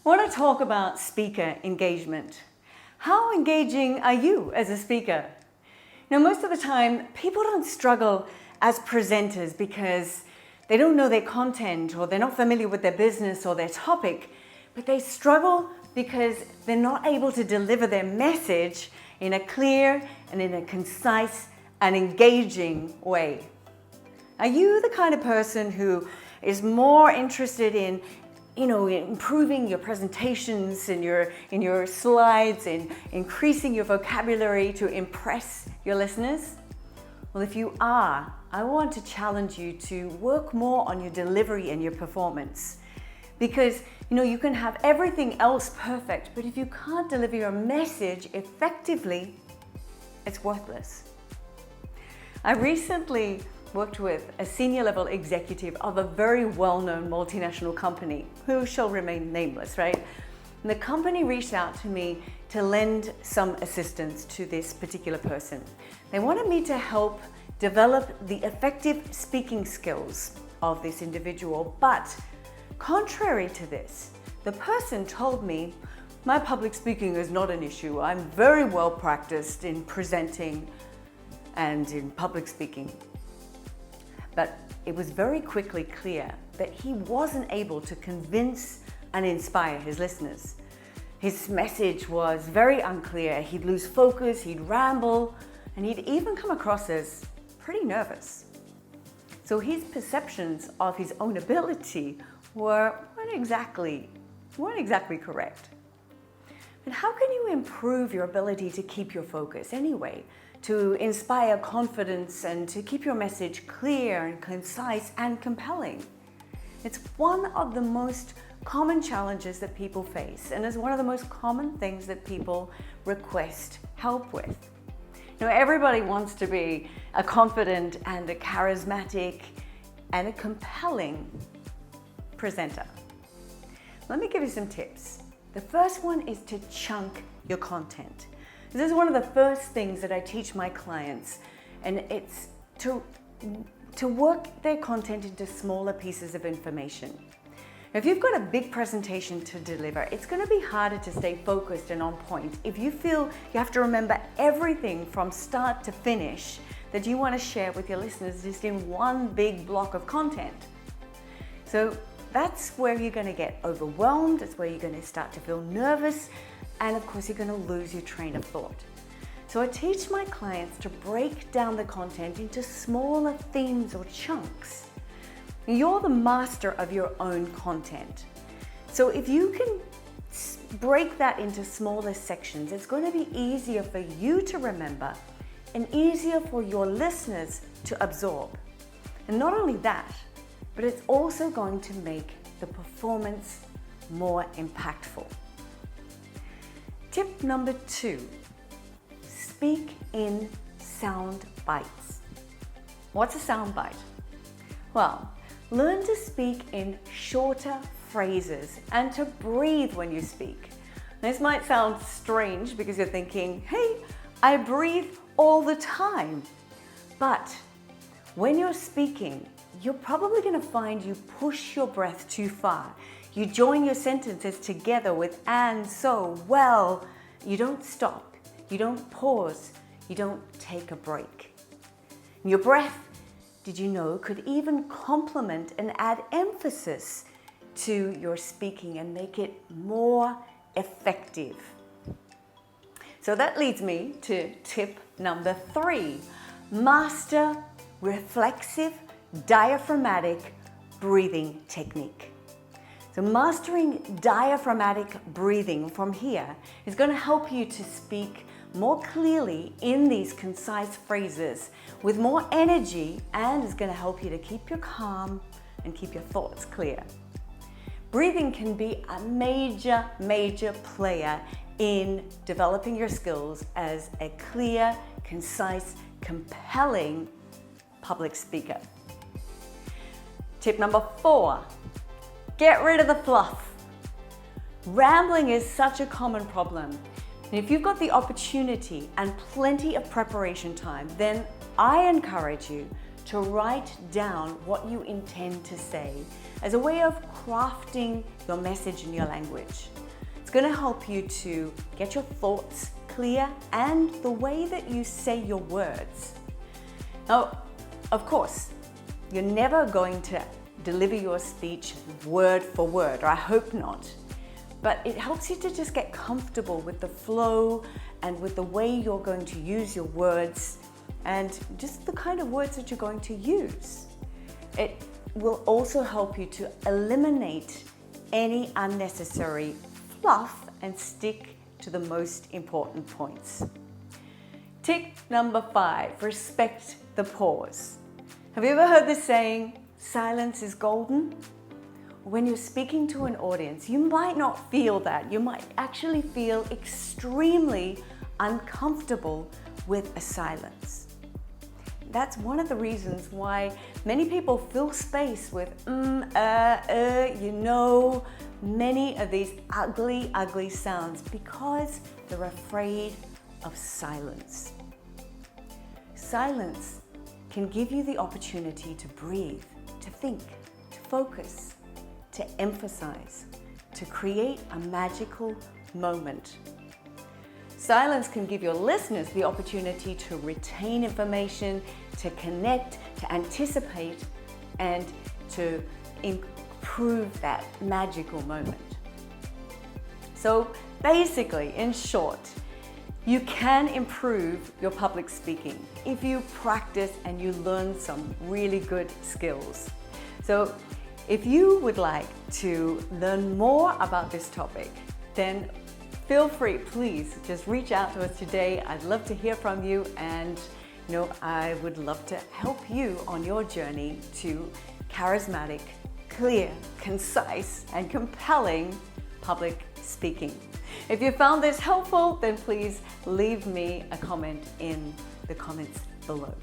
I want to talk about speaker engagement. How engaging are you as a speaker? Most of the time, people don't struggle as presenters because they don't know their content or they're not familiar with their business or their topic, but they struggle because they're not able to deliver their message in a clear and in a concise and engaging way. Are you the kind of person who is more interested in improving your presentations and in your slides and increasing your vocabulary to impress your listeners? Well, if you are, I want to challenge you to work more on your delivery and your performance. Because you can have everything else perfect, but if you can't deliver your message effectively, it's worthless. I recently worked with a senior level executive of a very well-known multinational company who shall remain nameless, right? And the company reached out to me to lend some assistance to this particular person. They wanted me to help develop the effective speaking skills of this individual, but contrary to this, the person told me, my public speaking is not an issue. I'm very well practiced in presenting and in public speaking. But it was very quickly clear that he wasn't able to convince and inspire his listeners. His message was very unclear. He'd lose focus, he'd ramble, and he'd even come across as pretty nervous. So his perceptions of his own ability weren't exactly correct. But how can you improve your ability to keep your focus anyway? To inspire confidence and to keep your message clear and concise and compelling? It's one of the most common challenges that people face, and is one of the most common things that people request help with. Everybody wants to be a confident and a charismatic and a compelling presenter. Let me give you some tips. The first one is to chunk your content. This is one of the first things that I teach my clients, and it's to work their content into smaller pieces of information. If you've got a big presentation to deliver, it's going to be harder to stay focused and on point if you feel you have to remember everything from start to finish that you want to share with your listeners just in one big block of content. So that's where you're going to get overwhelmed, it's where you're going to start to feel nervous, and of course you're going to lose your train of thought. So I teach my clients to break down the content into smaller themes or chunks. You're the master of your own content. So if you can break that into smaller sections, it's going to be easier for you to remember and easier for your listeners to absorb. And not only that, but it's also going to make the performance more impactful. Tip number 2, speak in sound bites. What's a sound bite? Well, learn to speak in shorter phrases and to breathe when you speak. This might sound strange because you're thinking, hey, I breathe all the time. But when you're speaking, you're probably going to find you push your breath too far. You join your sentences together with and, so, well. You don't stop, you don't pause, you don't take a break. Your breath, did you know, could even complement and add emphasis to your speaking and make it more effective. So that leads me to tip number 3, master reflexive diaphragmatic breathing technique. So mastering diaphragmatic breathing from here is going to help you to speak more clearly in these concise phrases with more energy, and is going to help you to keep your calm and keep your thoughts clear. Breathing can be a major player in developing your skills as a clear, concise, compelling public speaker. Tip number 4, get rid of the fluff. Rambling is such a common problem. And if you've got the opportunity and plenty of preparation time, then I encourage you to write down what you intend to say as a way of crafting your message in your language. It's going to help you to get your thoughts clear and the way that you say your words. Now, of course, you're never going to deliver your speech word for word, or I hope not. But it helps you to just get comfortable with the flow and with the way you're going to use your words and just the kind of words that you're going to use. It will also help you to eliminate any unnecessary fluff and stick to the most important points. Tip number 5, respect the pause. Have you ever heard this saying, silence is golden? When you're speaking to an audience, you might not feel that. You might actually feel extremely uncomfortable with a silence. That's one of the reasons why many people fill space with many of these ugly sounds because they're afraid of silence. Silence can give you the opportunity to breathe, to think, to focus, to emphasize, to create a magical moment. Silence can give your listeners the opportunity to retain information, to connect, to anticipate, and to improve that magical moment. So basically, in short, you can improve your public speaking if you practice and you learn some really good skills. So if you would like to learn more about this topic, then feel free, please just reach out to us today. I'd love to hear from you, and I would love to help you on your journey to charismatic, clear, concise, and compelling public speaking. If you found this helpful, then please leave me a comment in the comments below.